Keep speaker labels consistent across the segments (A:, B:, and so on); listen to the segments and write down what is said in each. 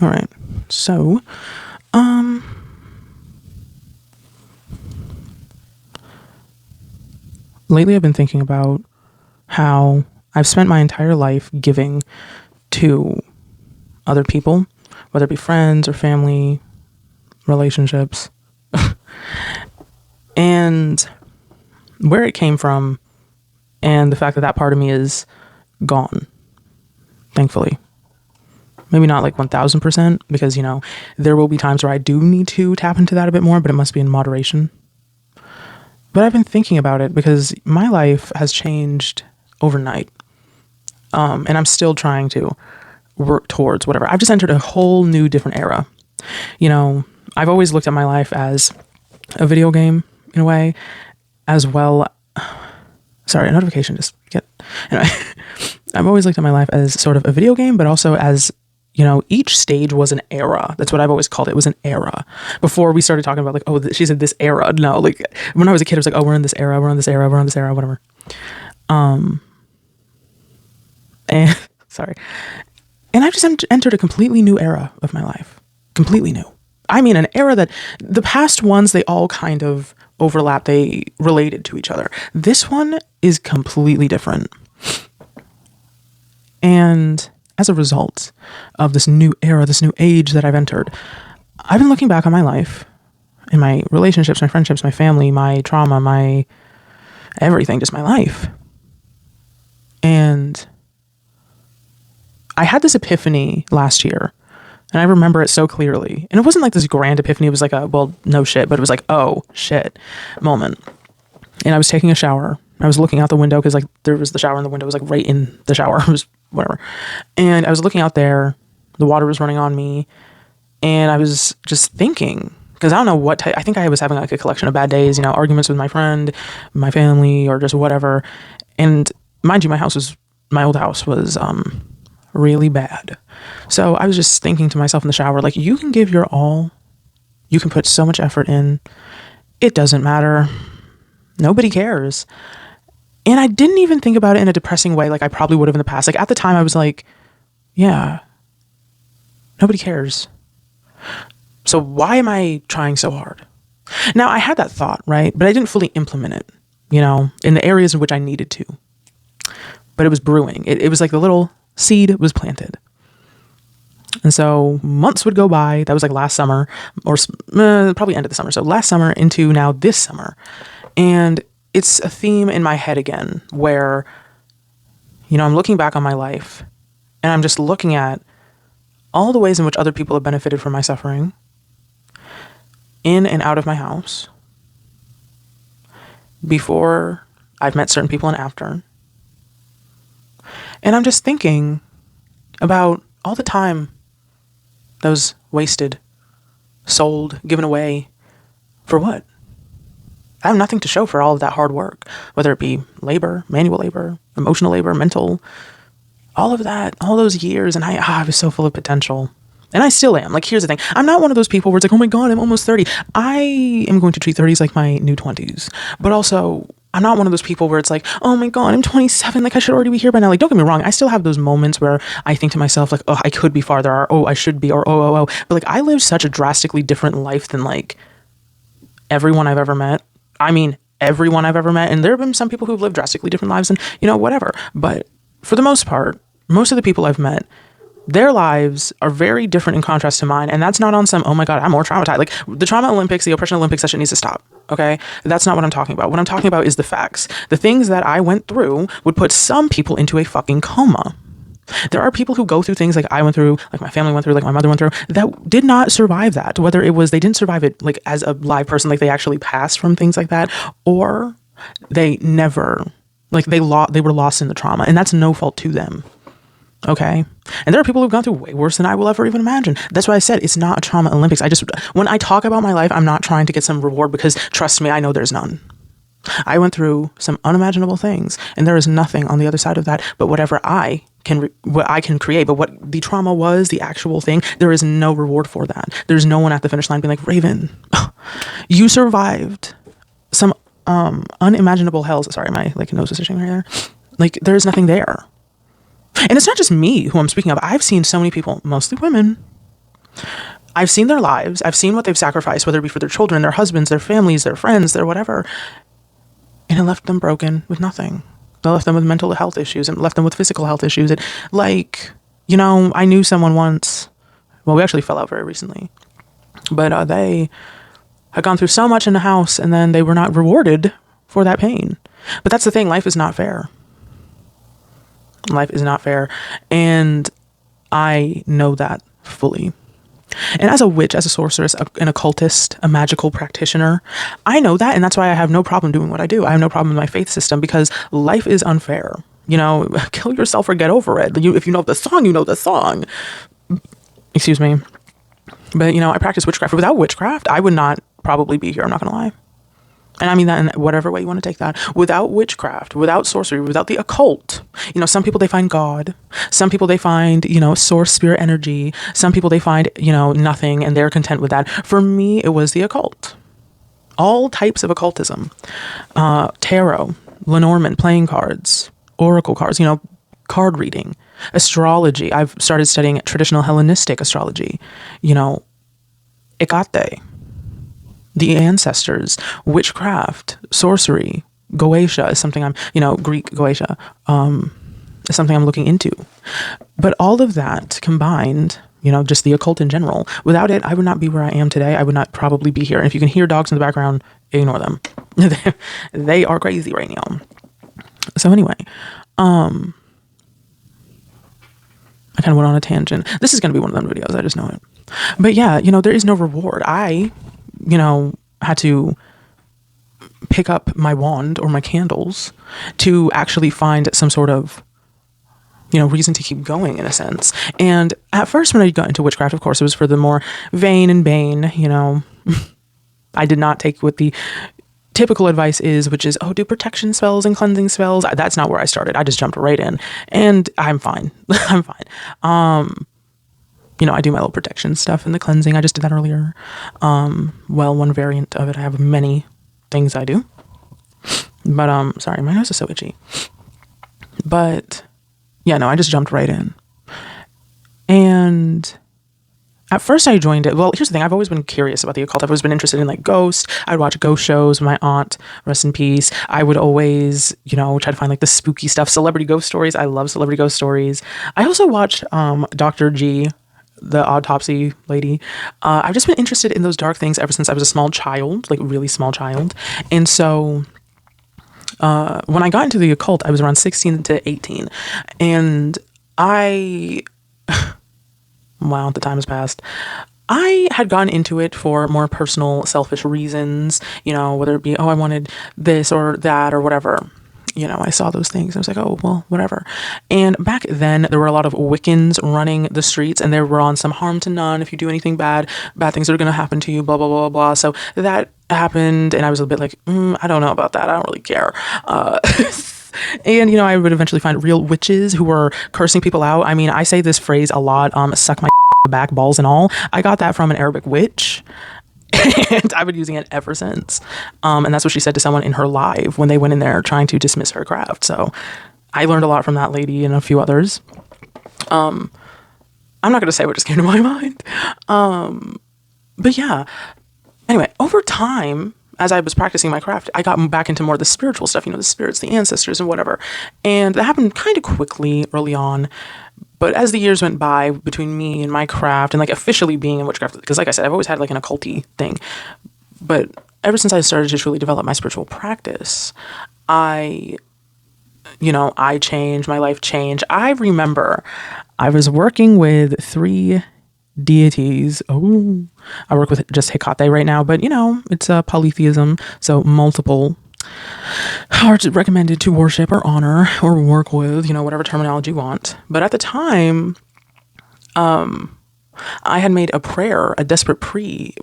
A: All right. So, lately I've been thinking about how I've spent my entire life giving to other people, whether it be friends or family, relationships, and where it came from, and the fact that that part of me is gone, thankfully. Maybe not like 1000%, because, there will be times where I do need to tap into that a bit more, but it must be in moderation. But I've been thinking about it because my life has changed overnight. And I'm still trying to work towards whatever. I've just entered a whole new different era. I've always looked at my life as a video game in a way, as well. Sorry, a notification just get. Anyway, I've always looked at my life as sort of a video game, but also as, each stage was an era. That's what I've always called it. It was an era. Before we started talking about like, oh, she said this era. No, like when I was a kid, it was like, oh, we're in this era, we're in this era, we're in this era, whatever. And sorry. And I've just entered a completely new era of my life. Completely new. I mean, an era that the past ones, they all kind of overlap. They related to each other. This one is completely different. And as a result of this new era, this new age that I've entered, I've been looking back on my life and my relationships, my friendships, my family, my trauma, my everything, just my life. And I had this epiphany last year, and I remember it so clearly. And it wasn't like this grand epiphany. It was like no shit, but it was like, oh shit moment. And I was taking a shower. I was looking out the window because like there was the shower and the window was like right in the shower. It was whatever. And I was looking out there. The water was running on me. And I was just thinking, because I don't know what type, I think I was having like a collection of bad days, arguments with my friend, my family, or just whatever. And mind you, my old house was really bad. So I was just thinking to myself in the shower, like, you can give your all. You can put so much effort in. It doesn't matter. Nobody cares. And I didn't even think about it in a depressing way like I probably would have in the past. Like at the time I was like, yeah, nobody cares. So why am I trying so hard? Now I had that thought, right? But I didn't fully implement it, in the areas in which I needed to. But it was brewing. It was like the little seed was planted. And so months would go by. That was like last summer, or probably end of the summer. So last summer into now this summer. And it's a theme in my head again where, I'm looking back on my life and I'm just looking at all the ways in which other people have benefited from my suffering in and out of my house, before I've met certain people and after. And I'm just thinking about all the time that was wasted, sold, given away, for what? I have nothing to show for all of that hard work, whether it be labor, manual labor, emotional labor, mental, all of that, all those years. And I was so full of potential. And I still am. Like, here's the thing. I'm not one of those people where it's like, oh my God, I'm almost 30. I am going to treat 30s like my new 20s. But also, I'm not one of those people where it's like, oh my God, I'm 27. Like, I should already be here by now. Like, don't get me wrong. I still have those moments where I think to myself, like, oh, I could be farther, or oh, I should be, or oh. But like, I live such a drastically different life than like everyone I've ever met. I mean, everyone I've ever met. And there have been some people who've lived drastically different lives and, whatever. But for the most part, most of the people I've met, their lives are very different in contrast to mine. And that's not on some, oh my God, I'm more traumatized. Like the trauma Olympics, the oppression Olympics, that shit needs to stop. Okay. That's not what I'm talking about. What I'm talking about is the facts. The things that I went through would put some people into a fucking coma. There are people who go through things like I went through, like my family went through, like my mother went through, that did not survive that. Whether it was they didn't survive it like as a live person, like they actually passed from things like that, or they never, like they were lost in the trauma, and that's no fault to them. Okay. And there are people who've gone through way worse than I will ever even imagine. That's why I said it's not a trauma Olympics. When I talk about my life, I'm not trying to get some reward, because trust me, I know there's none. I went through some unimaginable things, and there is nothing on the other side of that but whatever what I can create. But what the trauma was, the actual thing, there is no reward for that. There's no one at the finish line being like, Raven, you survived some unimaginable hells. Sorry, my like nose is itching right there. Like, there's nothing there. And it's not just me who I'm speaking of. I've seen so many people, mostly women, I've seen their lives. I've seen what they've sacrificed, whether it be for their children, their husbands, their families, their friends, their whatever. And it left them broken with nothing. It left them with mental health issues and left them with physical health issues. And I knew someone once. Well, we actually fell out very recently. But they had gone through so much in the house, and then they were not rewarded for that pain. But that's the thing. Life is not fair. Life is not fair. And I know that fully. And as a witch, as a sorceress, an occultist, a magical practitioner, I know that. And that's why I have no problem doing what I do. I have no problem with my faith system, because life is unfair. Kill yourself or get over it. If you know the song, you know the song. Excuse me. But, I practice witchcraft. Without witchcraft, I would not probably be here. I'm not going to lie. And I mean that in whatever way you want to take that. Without witchcraft, without sorcery, without the occult, some people, they find God. Some people, they find, source, spirit, energy. Some people, they find, nothing, and they're content with that. For me, it was the occult. All types of occultism. Tarot, Lenormand, playing cards, oracle cards, card reading, astrology. I've started studying traditional Hellenistic astrology, Hecate, the ancestors, witchcraft, sorcery, Goetia is something Greek Goetia, is something I'm looking into. But all of that combined, just the occult in general, without it, I would not be where I am today. I would not probably be here. And if you can hear dogs in the background, ignore them. They are crazy right now. So anyway, I kind of went on a tangent. This is going to be one of them videos. I just know it. But yeah, there is no reward. I had to pick up my wand or my candles to actually find some sort of, reason to keep going, in a sense. And at first, when I got into witchcraft, of course, it was for the more vain and bane, I did not take what the typical advice is, which is, do protection spells and cleansing spells. That's not where I started. I just jumped right in, and I'm fine. I'm fine. I do my little protection stuff and the cleansing. I just did that earlier. One variant of it. I have many things I do. But, sorry, my nose is so itchy. But, yeah, no, I just jumped right in. And at first I joined it. Well, here's the thing. I've always been curious about the occult. I've always been interested in ghosts. I'd watch ghost shows with my aunt, rest in peace. I would always, try to find the spooky stuff, celebrity ghost stories. I love celebrity ghost stories. I also watched, Dr. G, the autopsy lady. I've just been interested in those dark things ever since I was a small child, really small child. And so when I got into the occult, I was around 16 to 18. And wow, the time has passed. I had gone into it for more personal, selfish reasons, whether it be, I wanted this or that or whatever. I saw those things. I was like, oh, well, whatever. And back then, there were a lot of Wiccans running the streets, and they were on some harm to none. If you do anything bad things are going to happen to you, blah, blah, blah, blah. So that happened, and I was a bit like, I don't know about that. I don't really care. And, I would eventually find real witches who were cursing people out. I mean, I say this phrase a lot, suck my back, balls and all. I got that from an Arabic witch. And I've been using it ever since. And that's what she said to someone in her live when they went in there trying to dismiss her craft. So I learned a lot from that lady and a few others. I'm not going to say what just came to my mind. But yeah. Anyway, over time, as I was practicing my craft, I got back into more of the spiritual stuff, the spirits, the ancestors and whatever. And that happened kind of quickly early on. But as the years went by between me and my craft and officially being in witchcraft, because like I said, I've always had an occulty thing. But ever since I started to truly develop my spiritual practice, I changed, my life changed. I remember I was working with 3 deities. Oh, I work with just Hecate right now, but it's a polytheism. So multiple are recommended to worship or honor or work with, whatever terminology you want. But at the time, I had made a prayer, a desperate plea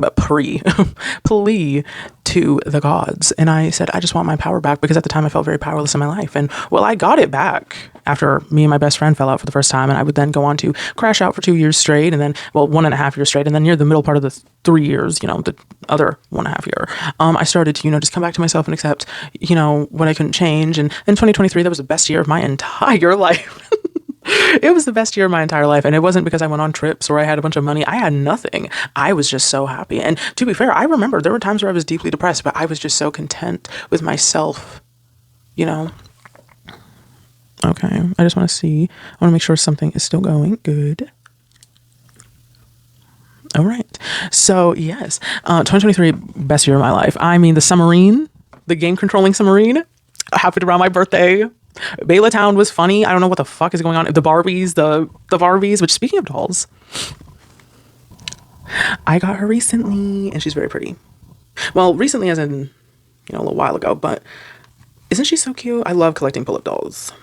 A: to the gods. And I said, I just want my power back, because at the time I felt very powerless in my life. And well, I got it back after me and my best friend fell out for the first time. And I would then go on to crash out for 2 years straight. And then, 1.5 years straight. And then near the middle part of the 3 years, the other 1.5 year, I started to, just come back to myself and accept, what I couldn't change. And in 2023, that was the best year of my entire life. It was the best year of my entire life. And it wasn't because I went on trips or I had a bunch of money. I had nothing. I was just so happy. And to be fair, I remember there were times where I was deeply depressed, but I was just so content with myself, you know? Okay. I just want to see. I want to make sure something is still going. Good. All right. So, yes, 2023, best year of my life. I mean, the submarine, the game controlling submarine, happened around my birthday. Bela Town was funny. I don't know what the fuck is going on. The Barbies, which speaking of dolls, I got her recently and she's very pretty. Well, recently as in, a little while ago, but isn't she so cute? I love collecting pull-up dolls.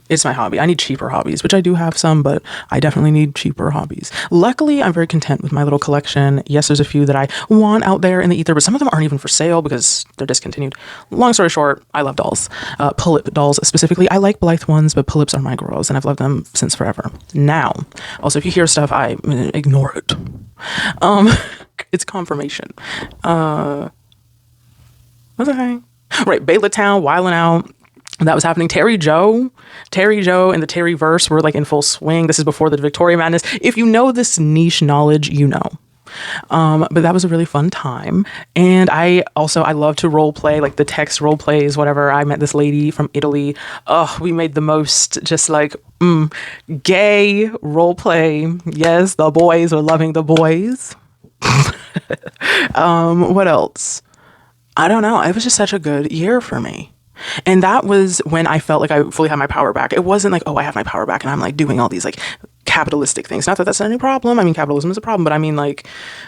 A: It's my hobby. I need cheaper hobbies, which I do have some, but I definitely need cheaper hobbies. Luckily, I'm very content with my little collection. Yes, there's a few that I want out there in the ether, but some of them aren't even for sale because they're discontinued. Long story short, I love dolls. Pull-up dolls specifically. I like Blythe ones, but pull-ups are my girls, and I've loved them since forever. Now, also, if you hear stuff, I ignore it. It's confirmation. What's the thing? Right, Bela Town, wilding out. That was happening. Terry Joe and the Terry verse were like in full swing. This is before the Victoria Madness. If you know this niche knowledge, you know. But that was a really fun time. And I love to role play, like the text role plays, whatever. I met this lady from Italy. Oh, we made the most just like gay role play. Yes, the boys were loving the boys. What else? I don't know. It was just such a good year for me. And that was when I felt like I fully had my power back. It wasn't like, oh, I have my power back and I'm like doing all these like capitalistic things. Not that that's any problem. I mean, capitalism is a problem, but I mean like,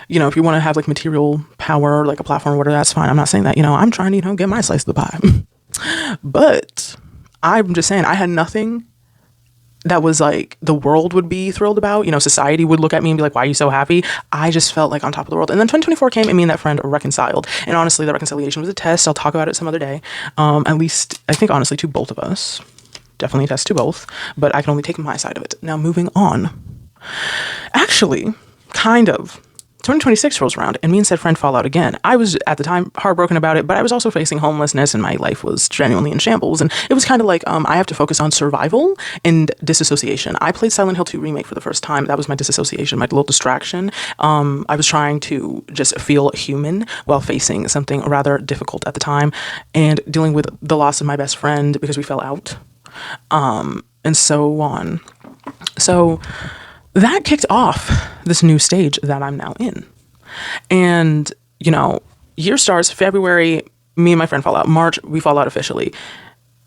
A: if you want to have like material power, like a platform or whatever, that's fine. I'm not saying that, I'm trying to, get my slice of the pie. But I'm just saying I had nothing that was like the world would be thrilled about. Society would look at me and be like, why are you so happy? I just felt like on top of the world. And then 2024 came and me and that friend reconciled. And honestly, that reconciliation was a test. I'll talk about it some other day. At least, I think honestly, to both of us. Definitely a test to both. But I can only take my side of it. Now, moving on. Actually, kind of. 2026 rolls around and me and said friend fall out again. I was at the time heartbroken about it, but I was also facing homelessness and my life was genuinely in shambles. And it was kind of like, I have to focus on survival and disassociation. I played Silent Hill 2 Remake for the first time. That was my disassociation, my little distraction. I was trying to just feel human while facing something rather difficult at the time and dealing with the loss of my best friend because we fell out, and so on. So that kicked off this new stage that I'm now in. And, year starts February, me and my friend fall out. March, we fall out officially.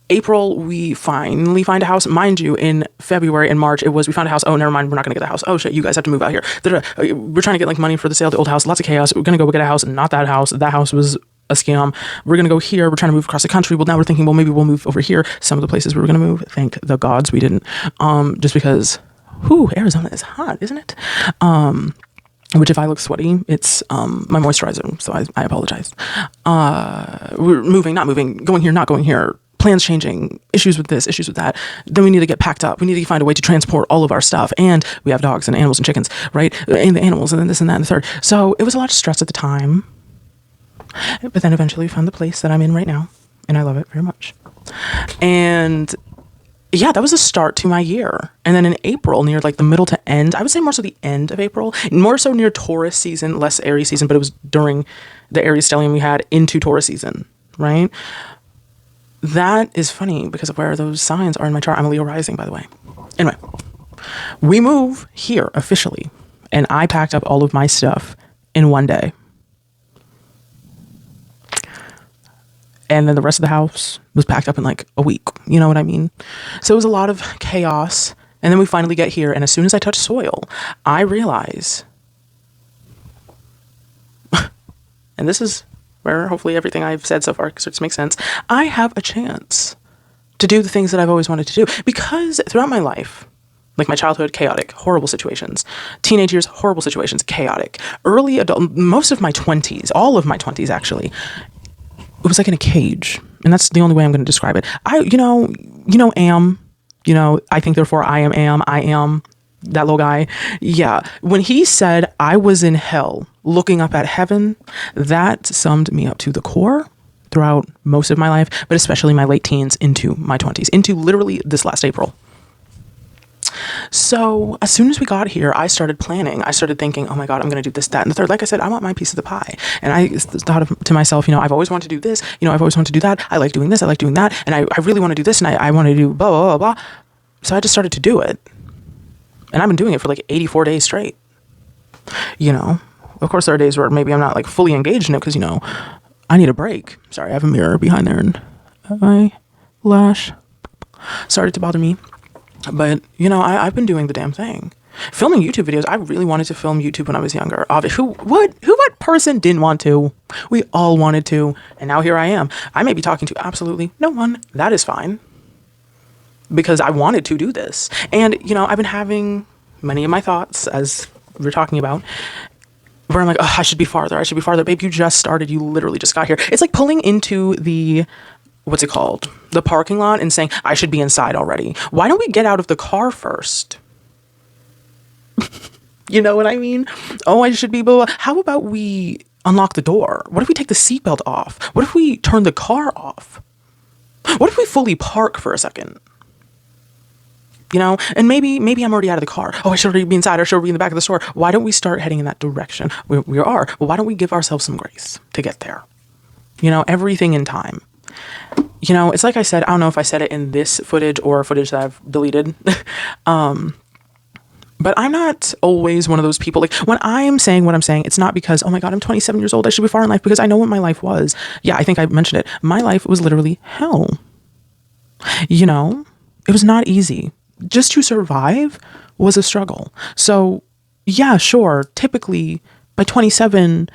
A: April, we finally find a house. Mind you, in February and March, we found a house. Oh, never mind. We're not going to get the house. Oh, shit. You guys have to move out here. We're trying to get like money for the sale of the old house. Lots of chaos. We're going to go get a house. Not that house. That house was a scam. We're going to go here. We're trying to move across the country. Well, now we're thinking, well, maybe we'll move over here. Some of the places we were going to move. Thank the gods we didn't. Just because... Arizona is hot, isn't it? Which if I look sweaty, it's my moisturizer, so I apologize. We're moving, not moving, going here, not going here, plans changing, issues with this, issues with that. Then we need to get packed up. We need to find a way to transport all of our stuff. And we have dogs and animals and chickens, right? And the animals and then this and that and the third. So it was a lot of stress at the time. But then eventually we found the place that I'm in right now. And I love it very much. And... yeah, that was a start to my year. And then in April, near like the middle to end, I would say more so the end of April, more so near Taurus season, less Aries season, but it was during the Aries stellium we had into Taurus season, right? That is funny because of where those signs are in my chart. I'm a Leo rising, by the way. Anyway, we move here officially, and I packed up all of my stuff in one day. And then the rest of the house was packed up in like a week. You know what I mean? So it was a lot of chaos. And then we finally get here. And as soon as I touch soil, I realize, and this is where hopefully everything I've said so far starts to make sense. I have a chance to do the things that I've always wanted to do. Because throughout my life, like my childhood, chaotic, horrible situations. Teenage years, horrible situations, chaotic. Early adult, most of my 20s, all of my 20s actually, it was like in a cage. And that's the only way I'm going to describe it. I think therefore I am, that little guy. Yeah. When he said I was in hell looking up at heaven, that summed me up to the core throughout most of my life, but especially my late teens into my 20s, into literally this last April. So as soon as we got here, I started planning. I started thinking, oh my God, I'm going to do this, that, and the third. Like I said, I want my piece of the pie. And I thought to myself, I've always wanted to do this. I've always wanted to do that. I like doing this. I like doing that. And I really want to do this. And I want to do blah, blah, blah, blah. So I just started to do it. And I've been doing it for like 84 days straight. Of course, there are days where maybe I'm not like fully engaged in it because, I need a break. Sorry, I have a mirror behind there and my lash started to bother me. But, I've been doing the damn thing. Filming YouTube videos, I really wanted to film YouTube when I was younger. What person didn't want to? We all wanted to. And now here I am. I may be talking to absolutely no one. That is fine. Because I wanted to do this. And, I've been having many of my thoughts, as we're talking about, where I'm like, oh, I should be farther. Babe, you just started. You literally just got here. It's like pulling into the, what's it called? The parking lot and saying, I should be inside already. Why don't we get out of the car first? You know what I mean? Oh, I should be, blah, blah. How about we unlock the door? What if we take the seatbelt off? What if we turn the car off? What if we fully park for a second? And maybe I'm already out of the car. Oh, I should already be inside. I should be in the back of the store. Why don't we start heading in that direction? We are. Well, why don't we give ourselves some grace to get there? Everything in time. It's like I said, I don't know if I said it in this footage or footage that I've deleted. But I'm not always one of those people. Like when I'm saying what I'm saying, it's not because, oh my God, I'm 27 years old. I should be far in life, because I know what my life was. Yeah, I think I mentioned it. My life was literally hell. It was not easy. Just to survive was a struggle. So yeah, sure. Typically by 27,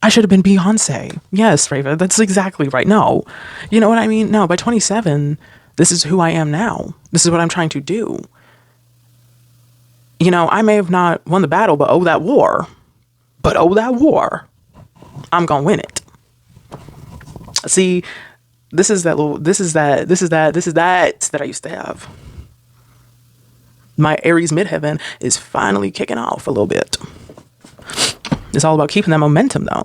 A: I should have been Beyonce. Yes, Rava, that's exactly right. No, you know what I mean? No, by 27, this is who I am now. This is what I'm trying to do. I may have not won the battle, but that war. I'm going to win it. See, this is that I used to have. My Aries midheaven is finally kicking off a little bit. It's all about keeping that momentum, though.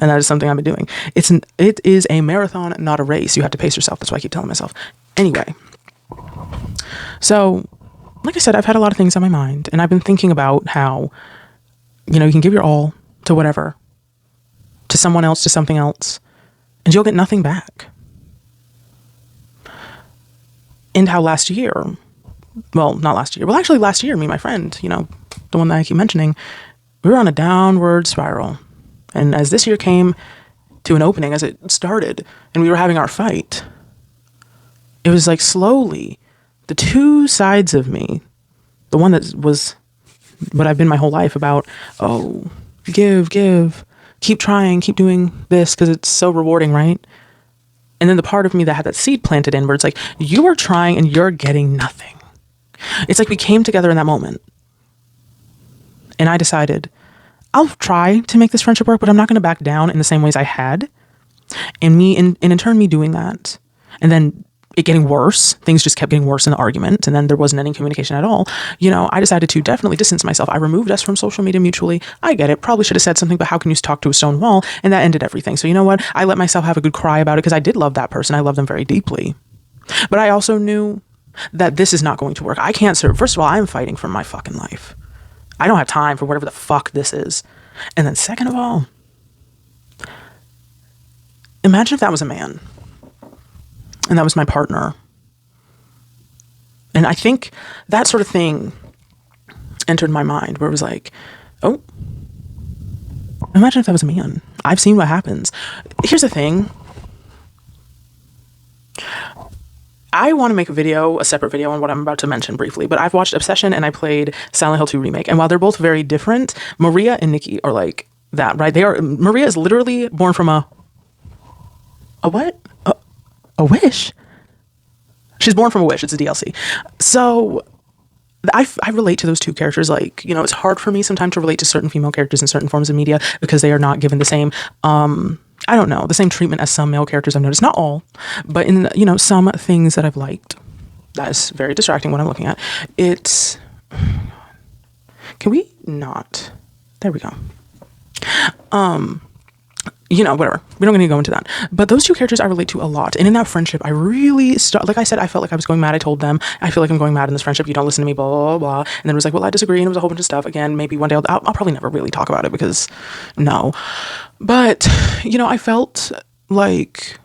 A: And that is something I've been doing. It is a marathon, not a race. You have to pace yourself. That's what I keep telling myself. Anyway. So, like I said, I've had a lot of things on my mind. And I've been thinking about how, you can give your all to whatever. To someone else, to something else. And you'll get nothing back. And how last year... Well, not last year. Well, actually last year, me and my friend, the one that I keep mentioning, we were on a downward spiral. And as this year came to an opening, as it started, and we were having our fight, it was like slowly, the two sides of me, the one that was what I've been my whole life about, oh, give, keep trying, keep doing this because it's so rewarding, right? And then the part of me that had that seed planted in where it's like, you are trying and you're getting nothing. It's like we came together in that moment. And I decided, I'll try to make this friendship work, but I'm not going to back down in the same ways I had. And in turn, me doing that, and then it getting worse, things just kept getting worse in the argument, and then there wasn't any communication at all. I decided to definitely distance myself. I removed us from social media mutually. I get it. Probably should have said something, but how can you talk to a stone wall? And that ended everything. So you know what? I let myself have a good cry about it because I did love that person. I love them very deeply. But I also knew that this is not going to work. I can't serve. First of all, I'm fighting for my fucking life. I don't have time for whatever the fuck this is. And then second of all, imagine if that was a man and that was my partner. And I think that sort of thing entered my mind where it was like, oh, imagine if that was a man. I've seen what happens. Here's the thing. I want to make a separate video on what I'm about to mention briefly, but I've watched Obsession and I played Silent Hill 2 Remake. And while they're both very different, Maria and Nikki are like that, right? Maria is literally born from a what? A wish. She's born from a wish. It's a DLC. So I relate to those two characters. Like, it's hard for me sometimes to relate to certain female characters in certain forms of media because they are not given the same, I don't know, the same treatment as some male characters I've noticed. Not all, but in, some things that I've liked. That is very distracting what I'm looking at. Can we not? There we go. whatever. We don't need to go into that. But those two characters I relate to a lot. And in that friendship, I really, like I said, I felt like I was going mad. I told them, I feel like I'm going mad in this friendship. You don't listen to me, blah, blah, blah. And then it was like, well, I disagree. And it was a whole bunch of stuff. Again, maybe one day I'll probably never really talk about it because no. But, I felt like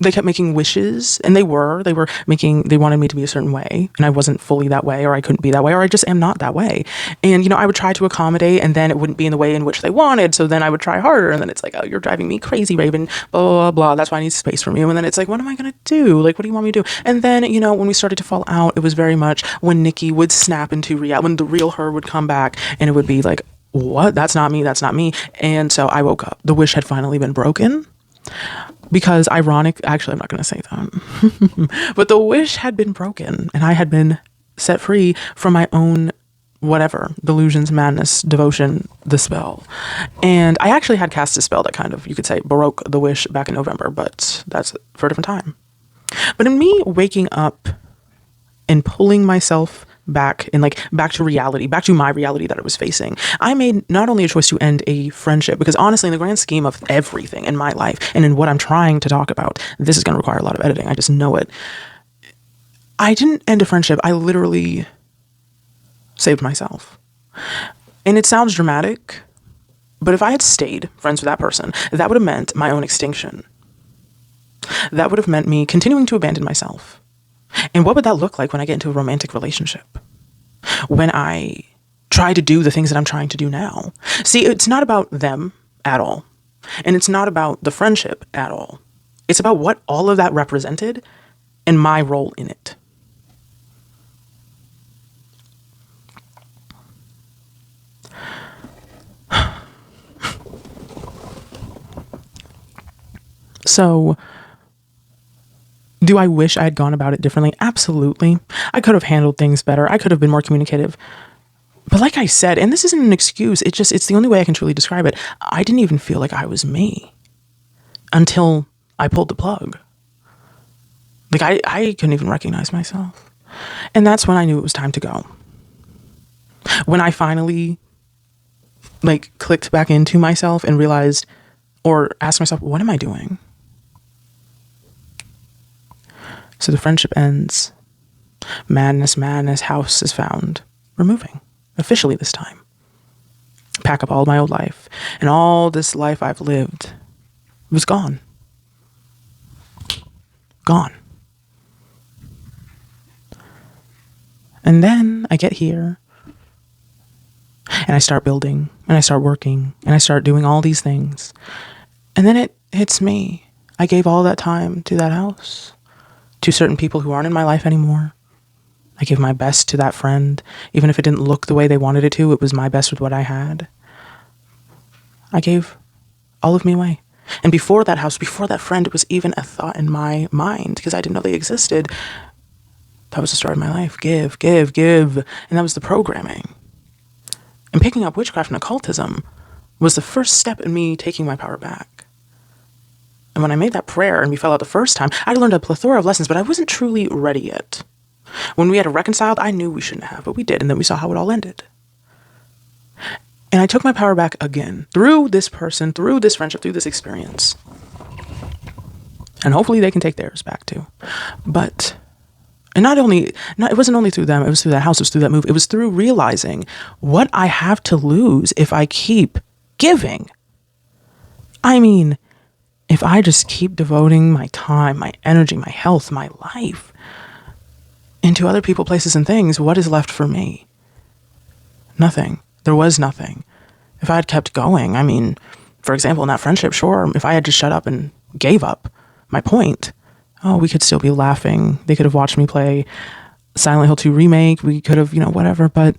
A: they kept making wishes, and they wanted me to be a certain way, and I wasn't fully that way, or I couldn't be that way, or I just am not that way. And, I would try to accommodate, and then it wouldn't be in the way in which they wanted. So then I would try harder. And then it's like, oh, you're driving me crazy, Raven, blah, blah, blah, blah. That's why I need space from you. And then it's like, what am I going to do? Like, what do you want me to do? And then, when we started to fall out, it was very much when Nikki would snap into reality, when the real her would come back, and it would be like, what? That's not me. That's not me. And so I woke up. The wish had finally been broken. Because actually, I'm not going to say that, but the wish had been broken and I had been set free from my own whatever, delusions, madness, devotion, the spell. And I actually had cast a spell that kind of, you could say, broke the wish back in November, but that's for a different time. But in me waking up and pulling myself back and back to reality, back to my reality that I was facing, I made not only a choice to end a friendship, because honestly, in the grand scheme of everything in my life and in what I'm trying to talk about, this is going to require a lot of editing. I just know it. I didn't end a friendship. I literally saved myself. And it sounds dramatic, but if I had stayed friends with that person, that would have meant my own extinction. That would have meant me continuing to abandon myself. And what would that look like when I get into a romantic relationship? When I try to do the things that I'm trying to do now? See, it's not about them at all. And it's not about the friendship at all. It's about what all of that represented and my role in it. So, do I wish I had gone about it differently? Absolutely. I could have handled things better. I could have been more communicative. But like I said, and this isn't an excuse, it's the only way I can truly describe it. I didn't even feel like I was me until I pulled the plug. I couldn't even recognize myself. And that's when I knew it was time to go. When I finally clicked back into myself and realized, or asked myself, what am I doing? So the friendship ends. Madness, house is found. We're moving. Officially this time. Pack up all my old life. And all this life I've lived was gone. Gone. And then I get here. And I start building. And I start working. And I start doing all these things. And then it hits me. I gave all that time to that house. To certain people who aren't in my life anymore. I gave my best to that friend. Even if it didn't look the way they wanted it to, it was my best with what I had. I gave all of me away. And before that house, before that friend, it was even a thought in my mind, because I didn't know they existed. That was the story of my life. Give. And that was the programming. And picking up witchcraft and occultism was the first step in me taking my power back. And when I made that prayer and we fell out the first time, I learned a plethora of lessons, but I wasn't truly ready yet. When we had reconciled, I knew we shouldn't have, but we did. And then we saw how it all ended. And I took my power back again through this person, through this friendship, through this experience. And hopefully they can take theirs back too. But, and it wasn't only through them, it was through that house, it was through that move. It was through realizing what I have to lose if I keep giving. I mean, if I just keep devoting my time, my energy, my health, my life into other people, places, and things, what is left for me? Nothing. There was nothing. If I had kept going, I mean, for example, in that friendship, sure, if I had just shut up and gave up my point, we could still be laughing. They could have watched me play Silent Hill 2 Remake. We could have, whatever, but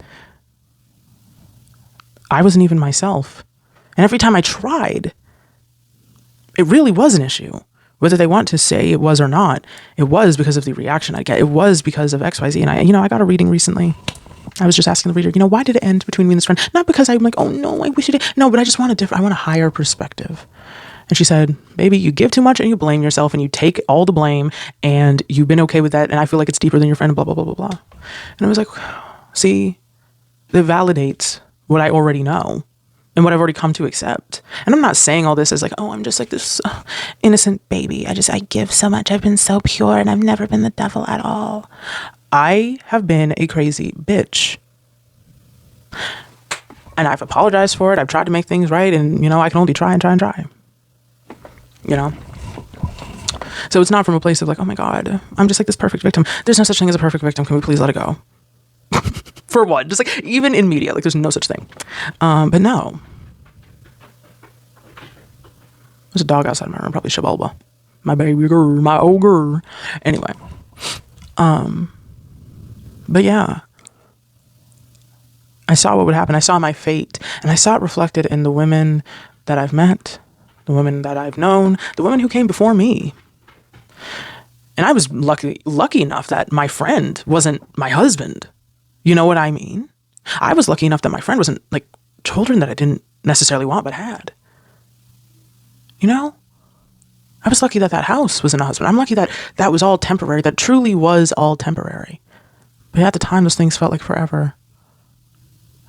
A: I wasn't even myself. And every time I tried, it really was an issue. Whether they want to say it was or not, it was because of the reaction I get. It was because of XYZ. And I got a reading recently. I was just asking the reader, why did it end between me and this friend? Not because I'm like, oh no, I wish it did. No, but I just want I want a higher perspective. And she said, baby, you give too much and you blame yourself and you take all the blame and you've been okay with that. And I feel like it's deeper than your friend, blah, blah, blah, blah, blah. And I was like, see, it validates what I already know. and what I've already come to accept. And I'm not saying all this as like, oh, I'm just like this innocent baby. I give so much. I've been so pure and I've never been the devil at all. I have been a crazy bitch. And I've apologized for it. I've tried to make things right. And, you know, I can only try and try and try. You know? So it's not from a place of like, oh my God, I'm just like this perfect victim. There's no such thing as a perfect victim. Can we please let it go? For what? Just like, even in media, like there's no such thing. But no. There's a dog outside my room, probably Shabalba. My baby girl, my old girl. Anyway. But yeah. I saw what would happen. I saw my fate. And I saw it reflected in the women that I've met, the women that I've known, the women who came before me. And I was lucky enough that my friend wasn't my husband. You know what I mean? I was lucky enough that my friend wasn't like children that I didn't necessarily want but had. You know? I was lucky that that house wasn't a husband. I'm lucky that that was all temporary, that truly was all temporary. But at the time, those things felt like forever.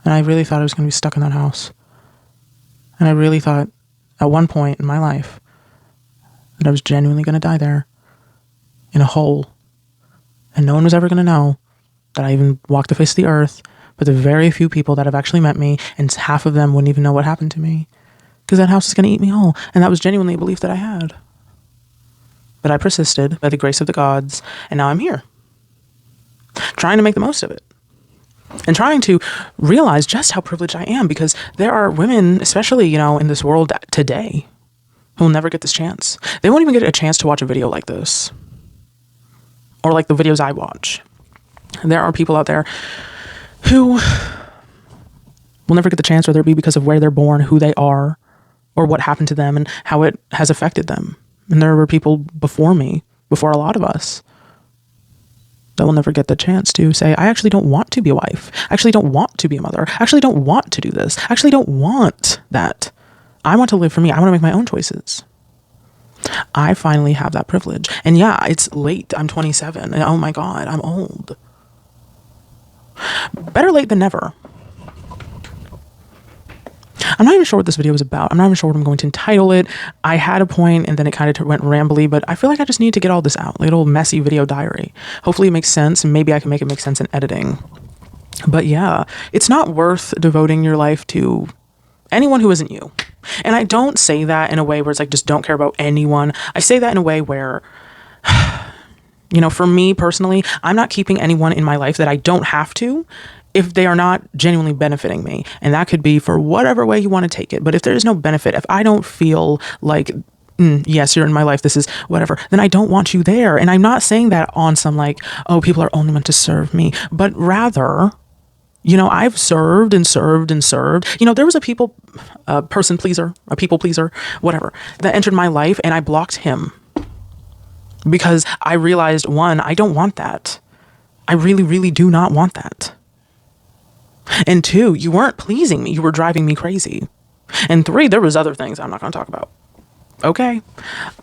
A: And I really thought I was going to be stuck in that house. And I really thought at one point in my life that I was genuinely going to die there in a hole. And no one was ever going to know that I even walked the face of the earth, but the very few people that have actually met me, and half of them wouldn't even know what happened to me, because that house is going to eat me whole. And that was genuinely a belief that I had. But I persisted by the grace of the gods, and now I'm here, trying to make the most of it. And trying to realize just how privileged I am, because there are women, especially, you know, in this world today, who will never get this chance. They won't even get a chance to watch a video like this, or like the videos I watch. And there are people out there who will never get the chance, whether it be because of where they're born, who they are, or what happened to them and how it has affected them. And there were people before me, before a lot of us, that will never get the chance to say, I actually don't want to be a wife. I actually don't want to be a mother. I actually don't want to do this. I actually don't want that. I want to live for me. I want to make my own choices. I finally have that privilege. And yeah, it's late. I'm 27. And oh my God, I'm old. Better late than never. I'm not even sure what this video is about. I'm not even sure what I'm going to entitle it. I had a point and then it kind of went rambly, but I feel like I just need to get all this out. Like a little messy video diary. Hopefully it makes sense, and maybe I can make it make sense in editing. But yeah, it's not worth devoting your life to anyone who isn't you. And I don't say that in a way where it's like, just don't care about anyone. I say that in a way where, you know, for me personally, I'm not keeping anyone in my life that I don't have to if they are not genuinely benefiting me. And that could be for whatever way you want to take it. But if there is no benefit, if I don't feel like, yes, you're in my life, this is whatever, then I don't want you there. And I'm not saying that on some like, oh, people are only meant to serve me, but rather, you know, I've served and served and served. You know, there was a people pleaser, whatever, that entered my life, and I blocked him because I realized, one, I don't want that. I really, really do not want that. And two, you weren't pleasing me. You were driving me crazy. And three, there was other things I'm not going to talk about. Okay.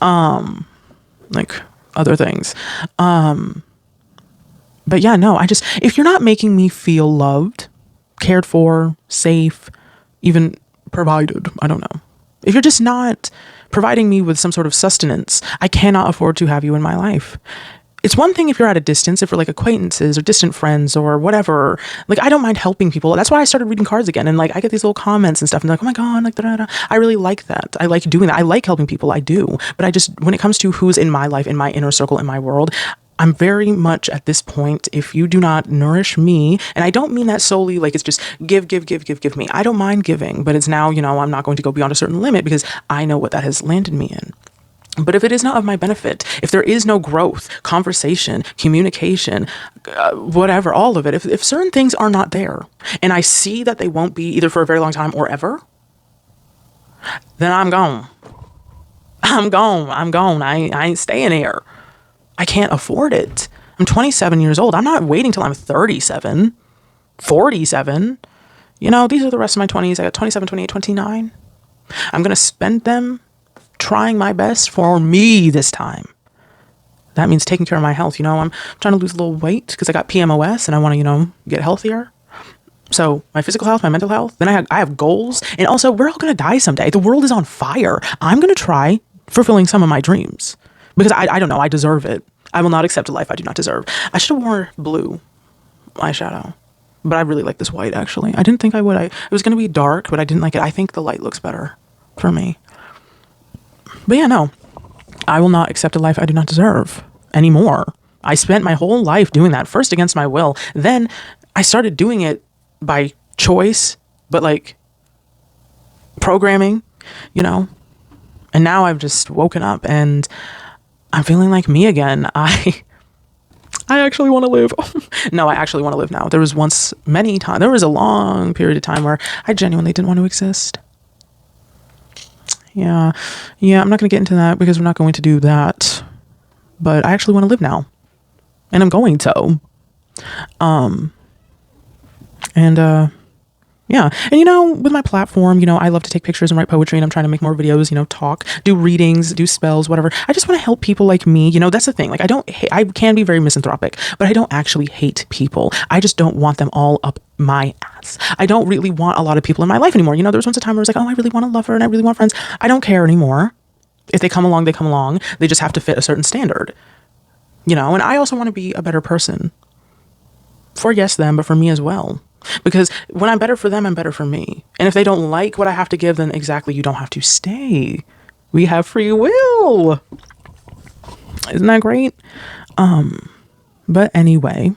A: Like other things. But yeah, no, if you're not making me feel loved, cared for, safe, even provided, I don't know. If you're just not providing me with some sort of sustenance, I cannot afford to have you in my life. It's one thing if you're at a distance, if we're like acquaintances or distant friends or whatever. Like, I don't mind helping people. That's why I started reading cards again. And like, I get these little comments and stuff, and they're like, oh my God, like, da-da-da. I really like that. I like doing that. I like helping people. I do. But when it comes to who's in my life, in my inner circle, in my world, I'm very much at this point, if you do not nourish me, and I don't mean that solely like it's just give me. I don't mind giving, but it's now, you know, I'm not going to go beyond a certain limit because I know what that has landed me in. But if it is not of my benefit, if there is no growth, conversation, communication, whatever, all of it, if certain things are not there, and I see that they won't be either for a very long time or ever, then I'm gone. I'm gone. I ain't staying here. I can't afford it. I'm 27 years old. I'm not waiting till I'm 37, 47. You know, these are the rest of my 20s. I got 27, 28, 29. I'm going to spend them trying my best for me this time. That means taking care of my health. You know, I'm trying to lose a little weight because I got PMOS and I want to, you know, get healthier. So my physical health, my mental health, then I have goals. And also, we're all going to die someday. The world is on fire. I'm going to try fulfilling some of my dreams because I don't know. I deserve it. I will not accept a life I do not deserve. I should have worn blue eyeshadow, but I really like this white, actually. I didn't think I would. It was going to be dark, but I didn't like it. I think the light looks better for me. But yeah, no. I will not accept a life I do not deserve anymore. I spent my whole life doing that, first against my will. Then I started doing it by choice, but like programming, you know? And now I've just woken up and I'm feeling like me again. I actually want to live. No, I actually want to live now. There was there was a long period of time where I genuinely didn't want to exist. Yeah, I'm not going to get into that because we're not going to do that. But I actually want to live now. And I'm going to. Yeah. And, with my platform, I love to take pictures and write poetry, and I'm trying to make more videos, talk, do readings, do spells, whatever. I just want to help people like me. That's the thing. Like, I can be very misanthropic, but I don't actually hate people. I just don't want them all up my ass. I don't really want a lot of people in my life anymore. There was once a time where I was like, oh, I really want a lover and I really want friends. I don't care anymore. If they come along, they come along. They just have to fit a certain standard, and I also want to be a better person for, yes, them, but for me as well. Because when I'm better for them, I'm better for me. And if they don't like what I have to give, then exactly, you don't have to stay. We have free will. Isn't that great? But anyway,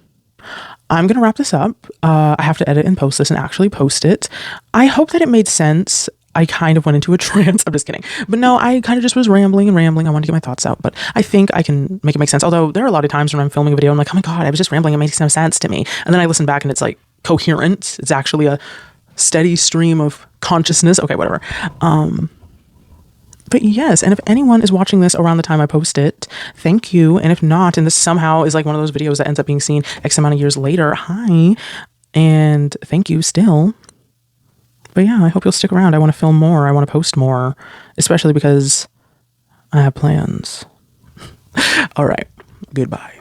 A: I'm going to wrap this up. I have to edit and post this and actually post it. I hope that it made sense. I kind of went into a trance. I'm just kidding. But no, I kind of just was rambling. I wanted to get my thoughts out, but I think I can make it make sense. Although there are a lot of times when I'm filming a video, I'm like, oh my God, I was just rambling. It makes no sense to me. And then I listen back and it's like coherent. It's actually a steady stream of consciousness. Okay, whatever. But yes, and if anyone is watching this around the time I post it, thank you. And if not, and this somehow is like one of those videos that ends up being seen X amount of years later, hi. And thank you still. But yeah, I hope you'll stick around. I want to film more. I want to post more, especially because I have plans. All right. Goodbye.